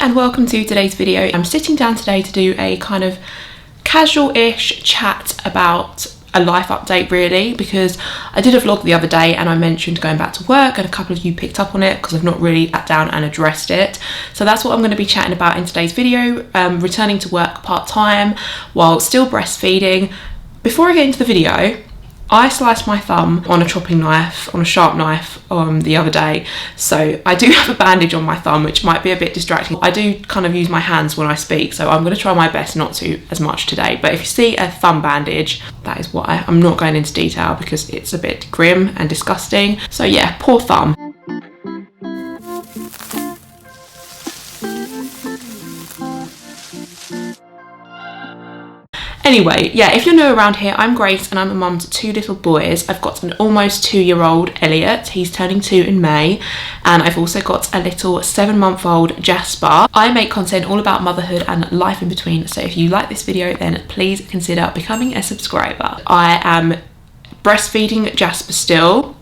and welcome to today's video. I'm sitting down today to do a kind of casual-ish chat about a life update really, because I did a vlog the other day and I mentioned going back to work and a couple of you picked up on it because I've not really sat down and addressed it. So that's what I'm going to be chatting about in today's video, returning to work part-time while still breastfeeding. Before I get into the video, I sliced my thumb on a chopping knife, on a sharp knife the other day. So I do have a bandage on my thumb, which might be a bit distracting. I do kind of use my hands when I speak, so I'm going to try my best not to as much today. But if you see a thumb bandage, that is why. I'm not going into detail because it's a bit grim and disgusting. So yeah, poor thumb. Anyway, yeah, if you're new around here, I'm Grace and I'm a mum to two little boys. I've got an almost 2-year-old Elliot, he's turning 2 in May, and I've also got a little 7-month-old Jasper. I make content all about motherhood and life in between, so if you like this video, then please consider becoming a subscriber. I am breastfeeding Jasper still.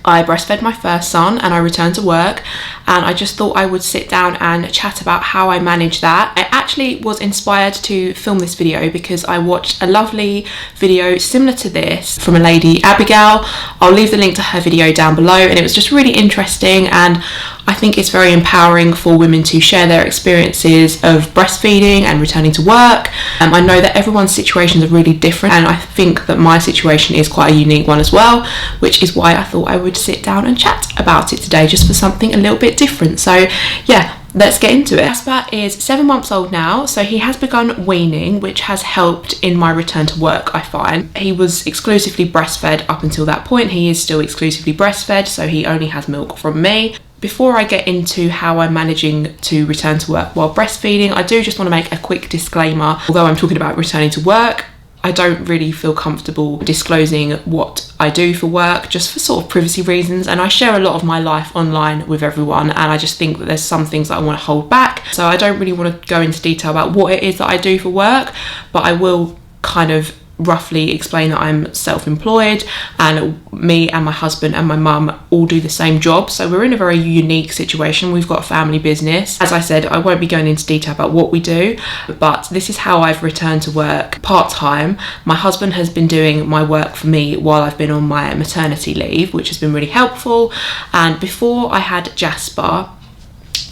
I breastfed my first son and I returned to work, and I just thought I would sit down and chat about how I manage that. I actually was inspired to film this video because I watched a lovely video similar to this from a lady, Abigail. I'll leave the link to her video down below, and it was just really interesting, and I think it's very empowering for women to share their experiences of breastfeeding and returning to work. I know that everyone's situations are really different, and I think that my situation is quite a unique one as well, which is why I thought I would sit down and chat about it today, just for something a little bit different. So yeah, let's get into it. Jasper is 7 months old now, so he has begun weaning, which has helped in my return to work, I find. He was exclusively breastfed up until that point. He is still exclusively breastfed, so he only has milk from me. Before I get into how I'm managing to return to work while breastfeeding, I do just want to make a quick disclaimer. Although I'm talking about returning to work, I don't really feel comfortable disclosing what I do for work, just for sort of privacy reasons, and I share a lot of my life online with everyone, and I just think that there's some things that I want to hold back. So I don't really want to go into detail about what it is that I do for work, but I will kind of roughly explain that I'm self-employed, and me and my husband and my mum all do the same job, so we're in a very unique situation. We've got a family business. As I said, I won't be going into detail about what we do, but this is how I've returned to work part-time. My husband has been doing my work for me while I've been on my maternity leave, which has been really helpful. And before I had Jasper,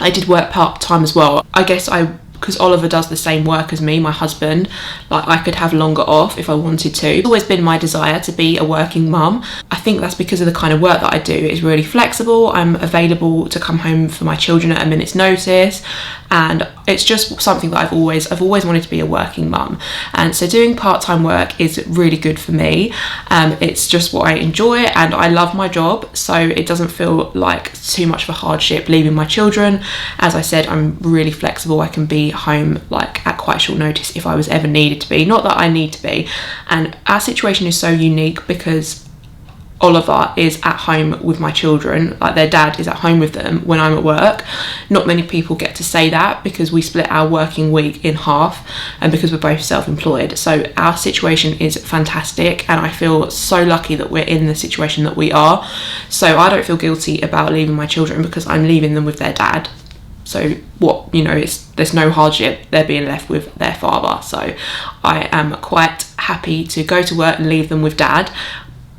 I did work part-time as well. I guess because Oliver does the same work as me, my husband, like I could have longer off if I wanted to. It's always been my desire to be a working mum. I think that's because of the kind of work that I do. It's really flexible. I'm available to come home for my children at a minute's notice, and it's just something that I've always wanted to be a working mum. And so doing part-time work is really good for me. It's just what I enjoy, and I love my job, so it doesn't feel like too much of a hardship leaving my children. As I said, I'm really flexible. I can be home like at quite short notice if I was ever needed to be. Not that I need to be. And our situation is so unique because Oliver is at home with my children, like their dad is at home with them when I'm at work. Not many people get to say that because we split our working week in half, and because we're both self-employed. So our situation is fantastic, and I feel so lucky that we're in the situation that we are. So I don't feel guilty about leaving my children because I'm leaving them with their dad. So what, there's no hardship, they're being left with their father. So I am quite happy to go to work and leave them with dad.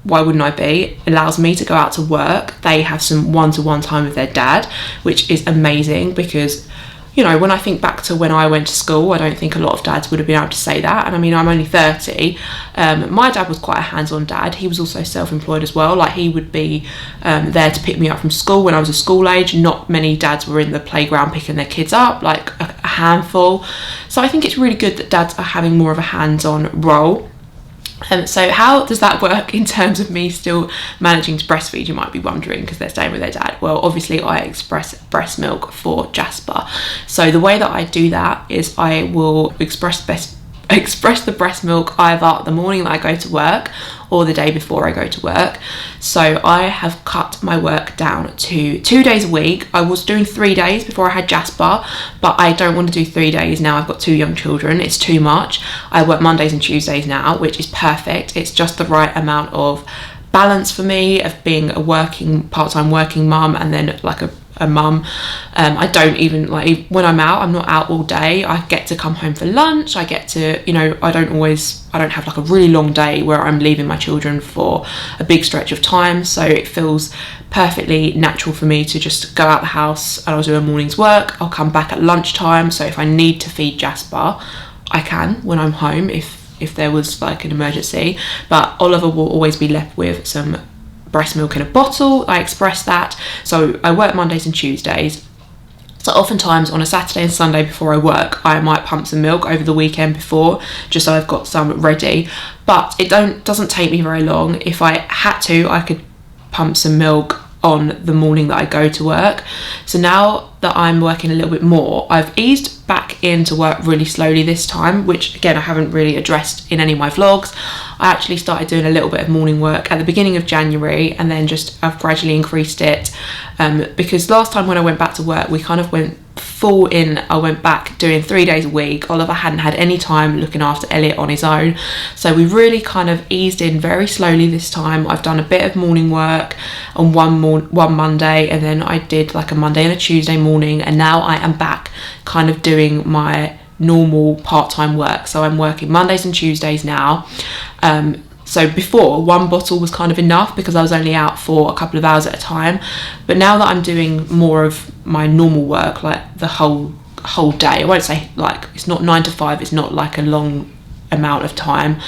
Why wouldn't I be? It allows me to go out to work. They have some one-to-one time with their dad, which is amazing because, when I think back to when I went to school, I don't think a lot of dads would have been able to say that. And I mean, I'm only 30. My dad was quite a hands-on dad. He was also self-employed as well. Like he would be there to pick me up from school when I was of school age. Not many dads were in the playground picking their kids up, like a handful. So I think it's really good that dads are having more of a hands-on role. So how does that work in terms of me still managing to breastfeed, you might be wondering, because they're staying with their dad? Well, obviously I express breast milk for Jasper. So the way that I do that is I will express the breast milk either the morning that I go to work or the day before I go to work. So I have cut my work down to 2 days a week. I was doing 3 days before I had Jasper, but I don't want to do 3 days now. I've got 2 young children. It's too much. I work Mondays and Tuesdays now, which is perfect. It's just the right amount of balance for me of being a part-time working mum, and then like a a mum. I don't even, like, when I'm out, I'm not out all day. I get to come home for lunch. I get to, you know, I don't have like a really long day where I'm leaving my children for a big stretch of time. So it feels perfectly natural for me to just go out the house and I'll do a morning's work. I'll come back at lunchtime. So if I need to feed Jasper, I can when I'm home if there was like an emergency. But Oliver will always be left with some breast milk in a bottle. I express that. So I work Mondays and Tuesdays. So oftentimes on a Saturday and Sunday before I work, I might pump some milk over the weekend before, just so I've got some ready. But it doesn't take me very long. If I had to, I could pump some milk on the morning that I go to work. So now that I'm working a little bit more, I've eased back into work really slowly this time, which again I haven't really addressed in any of my vlogs. I actually started doing a little bit of morning work at the beginning of January, and then I've gradually increased it, because last time when I went back to work, we kind of went full in. I went back doing 3 days a week. Oliver hadn't had any time looking after Elliot on his own, so we really kind of eased in very slowly this time. I've done a bit of morning work on one Monday, and then I did like a Monday and a Tuesday morning, and now I am back kind of doing my normal part-time work. So I'm working Mondays and Tuesdays now. So before, one bottle was kind of enough because I was only out for a couple of hours at a time. But now that I'm doing more of my normal work, like the whole day, I won't say like, it's not 9 to 5, it's not like a long amount of time.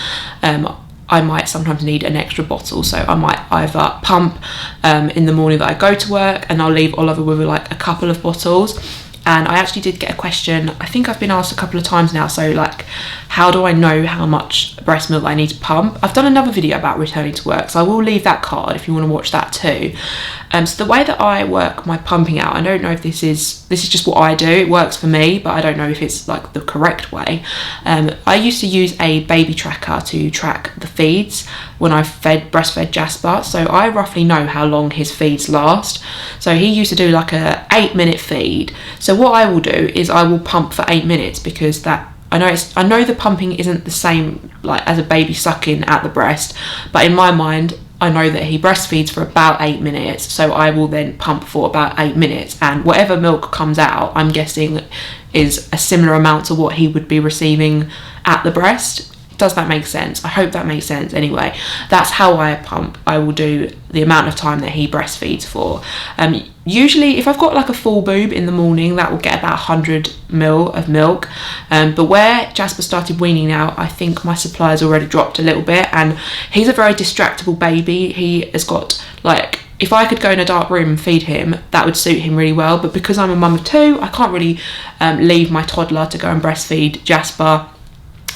I might sometimes need an extra bottle, so I might either pump in the morning that I go to work, and I'll leave Oliver with like a couple of bottles. And I actually did get a question, I think I've been asked a couple of times now, so like, how do I know how much breast milk I need to pump? I've done another video about returning to work, so I will leave that card if you want to watch that too. So the way that I work my pumping out, I don't know if this is just what I do, it works for me, but I don't know if it's like the correct way. I used to use a baby tracker to track the feeds when I breastfed Jasper, so I roughly know how long his feeds last. So he used to do like a 8-minute feed. So what I will do is I will pump for 8 minutes, because that I know the pumping isn't the same like as a baby sucking at the breast, but in my mind I know that he breastfeeds for about 8 minutes, so I will then pump for about 8 minutes, and whatever milk comes out, I'm guessing is a similar amount to what he would be receiving at the breast. Does that make sense? I hope that makes sense. Anyway, that's how I pump. I will do the amount of time that he breastfeeds for. Usually if I've got like a full boob in the morning, that will get about 100 ml of milk. But where Jasper started weaning now, I think my supply has already dropped a little bit, and he's a very distractible baby. He has got like, if I could go in a dark room and feed him, that would suit him really well. But because I'm a mum of 2, I can't really leave my toddler to go and breastfeed Jasper.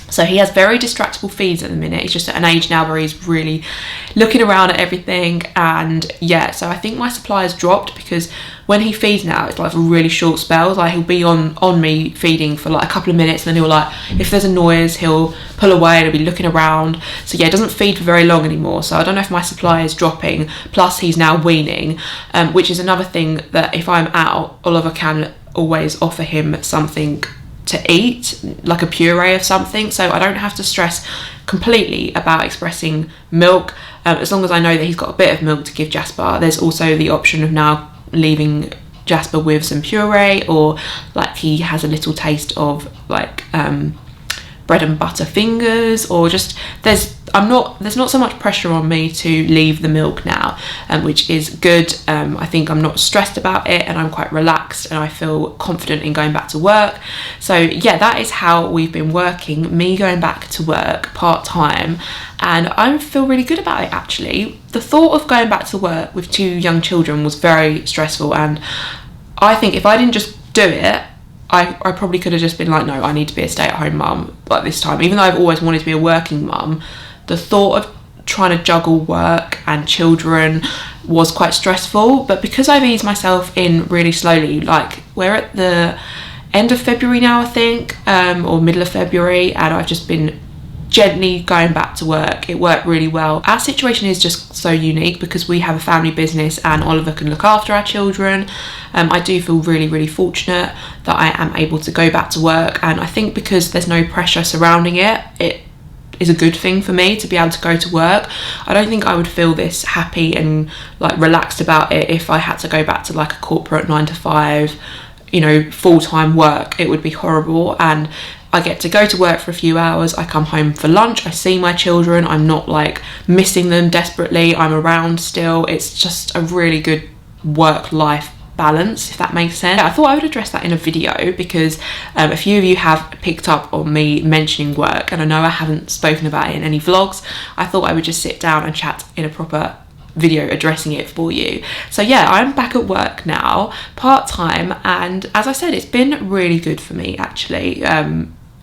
So he has very distractible feeds at the minute. He's just at an age now where he's really looking around at everything. And yeah, so I think my supply has dropped, because when he feeds now, it's like for really short spells. Like he'll be on me feeding for like a couple of minutes, and then he'll like, if there's a noise, he'll pull away and he'll be looking around. So yeah, it doesn't feed for very long anymore. So I don't know if my supply is dropping. Plus he's now weaning, which is another thing that if I'm out, Oliver can always offer him something to eat, like a puree of something, so I don't have to stress completely about expressing milk. As long as I know that he's got a bit of milk to give Jasper. There's also the option of now leaving Jasper with some puree, or like he has a little taste of like bread and butter fingers, or just there's not so much pressure on me to leave the milk now, which is good. I think I'm not stressed about it, and I'm quite relaxed, and I feel confident in going back to work. So yeah, that is how we've been working, me going back to work part-time, and I feel really good about it actually. The thought of going back to work with 2 young children was very stressful, and I think if I didn't just do it, I probably could have just been like, no, I need to be a stay-at-home mum like this time. Even though I've always wanted to be a working mum, the thought of trying to juggle work and children was quite stressful. But because I've eased myself in really slowly, like we're at the end of February now, I think, or middle of February, and I've just been gently going back to work. It worked really well. Our situation is just so unique because we have a family business and Oliver can look after our children. I do feel really, really fortunate that I am able to go back to work, and I think because there's no pressure surrounding it, is a good thing for me to be able to go to work. I don't think I would feel this happy and like relaxed about it if I had to go back to like a corporate 9 to 5, you know, full-time work. It would be horrible. And I get to go to work for a few hours, I come home for lunch, I see my children, I'm not like missing them desperately, I'm around still. It's just a really good work-life balance, if that makes sense. I thought I would address that in a video because a few of you have picked up on me mentioning work, and I know I haven't spoken about it in any vlogs. I thought I would just sit down and chat in a proper video addressing it for you. So yeah, I'm back at work now, part-time, and as I said, it's been really good for me actually.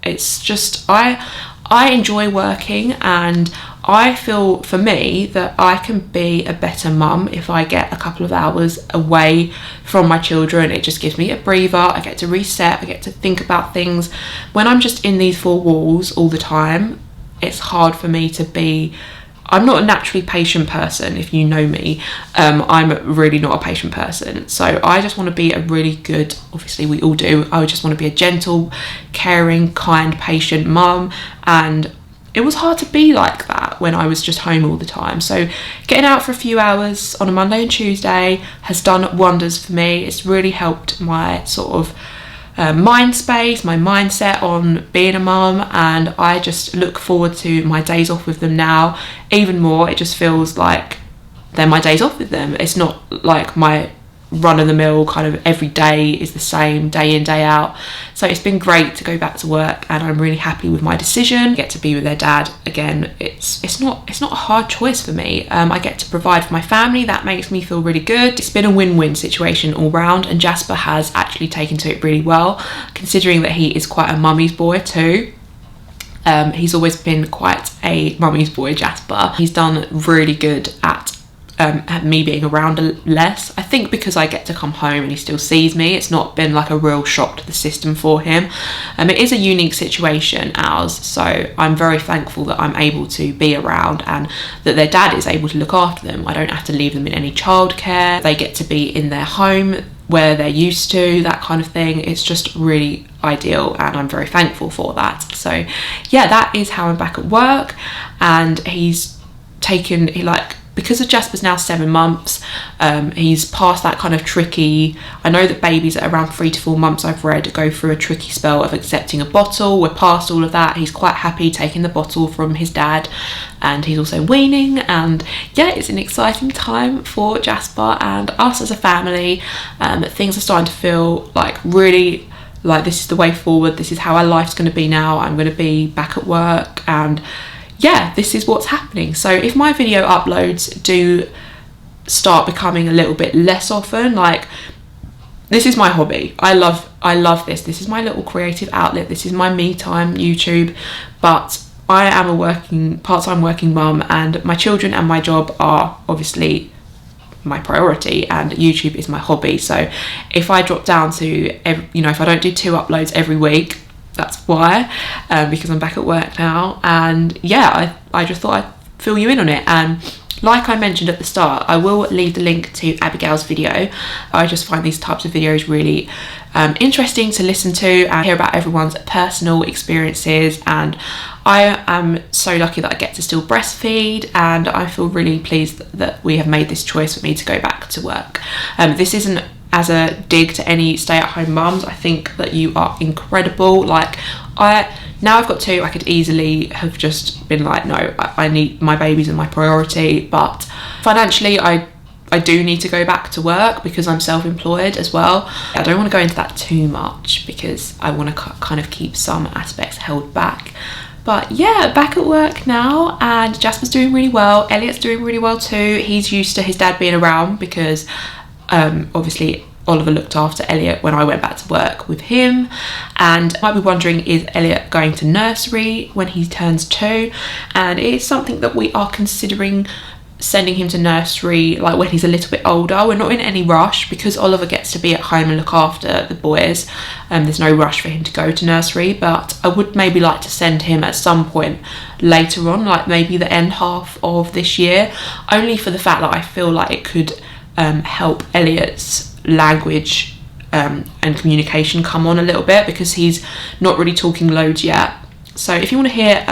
It's just I enjoy working, and I feel for me that I can be a better mum if I get a couple of hours away from my children. It just gives me a breather, I get to reset, I get to think about things. When I'm just in these four walls all the time, it's hard for me to be, I'm not a naturally patient person, if you know me. I'm really not a patient person. So I just want to be a really good, obviously we all do, I just want to be a gentle, caring, kind, patient mum. And it was hard to be like that when I was just home all the time. So getting out for a few hours on a Monday and Tuesday has done wonders for me. It's really helped my sort of mind space, my mindset on being a mum, and I just look forward to my days off with them now even more. It just feels like they're my days off with them. It's not like my run-of-the-mill kind of every day is the same day in, day out. So it's been great to go back to work, and I'm really happy with my decision. Get to be with their dad again. It's not a hard choice for me. I get to provide for my family. That makes me feel really good. It's been a win-win situation all round, and Jasper has actually taken to it really well, considering that he is quite a mummy's boy too. He's always been quite a mummy's boy, Jasper. He's done really good at me being around less. I think because I get to come home and he still sees me, it's not been like a real shock to the system for him. It is a unique situation, ours, so I'm very thankful that I'm able to be around and that their dad is able to look after them. I don't have to leave them in any childcare. They get to be in their home where they're used to, that kind of thing. It's just really ideal, and I'm very thankful for that. So yeah, that is how I'm back at work. And he's taken, because of Jasper's now 7 months, he's past that kind of tricky, I know that babies at around 3 to 4 months, I've read, go through a tricky spell of accepting a bottle. We're past all of that. He's quite happy taking the bottle from his dad, and he's also weaning. And yeah, it's an exciting time for Jasper and us as a family. Things are starting to feel like really like this is the way forward. This is how our life's going to be now. I'm going to be back at work, and yeah, this is what's happening. So if my video uploads do start becoming a little bit less often, like, this is my hobby. I love this. This is my little creative outlet. This is my me time, YouTube. But I am a part-time working mum, and my children and my job are obviously my priority, and YouTube is my hobby. So if I drop down to, if I don't do 2 uploads every week, that's why, because I'm back at work now. And yeah, I just thought I'd fill you in on it. And like I mentioned at the start, I will leave the link to Abigail's video. I just find these types of videos really interesting to listen to and hear about everyone's personal experiences. And I am so lucky that I get to still breastfeed, and I feel really pleased that we have made this choice for me to go back to work. This isn't as a dig to any stay-at-home mums. I think that you are incredible. Like, now I've got 2, I could easily have just been like, no, I need, my babies are my priority. But financially, I do need to go back to work because I'm self-employed as well. I don't want to go into that too much because I want to kind of keep some aspects held back. But yeah, back at work now, and Jasper's doing really well. Elliot's doing really well too. He's used to his dad being around because obviously Oliver looked after Elliot when I went back to work with him. And you might be wondering, is Elliot going to nursery when he turns 2? And it is something that we are considering, sending him to nursery like when he's a little bit older. We're not in any rush because Oliver gets to be at home and look after the boys. There's no rush for him to go to nursery, but I would maybe like to send him at some point later on, like maybe the end half of this year, only for the fact that I feel like it could help Elliot's language and communication come on a little bit, because he's not really talking loads yet. So if you want to hear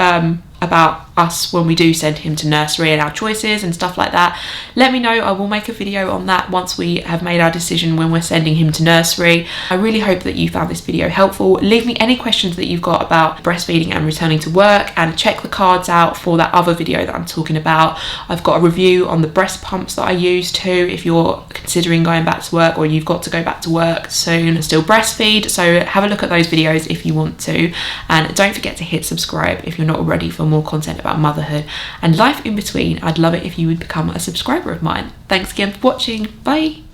about us when we do send him to nursery and our choices and stuff like that, let me know. I will make a video on that once we have made our decision when we're sending him to nursery. I really hope that you found this video helpful. Leave me any questions that you've got about breastfeeding and returning to work, and check the cards out for that other video that I'm talking about. I've got a review on the breast pumps that I use too, if you're considering going back to work or you've got to go back to work soon and still breastfeed. So have a look at those videos if you want to, and don't forget to hit subscribe if you're not already for more content about motherhood and life in between. I'd love it if you would become a subscriber of mine. Thanks again for watching. Bye.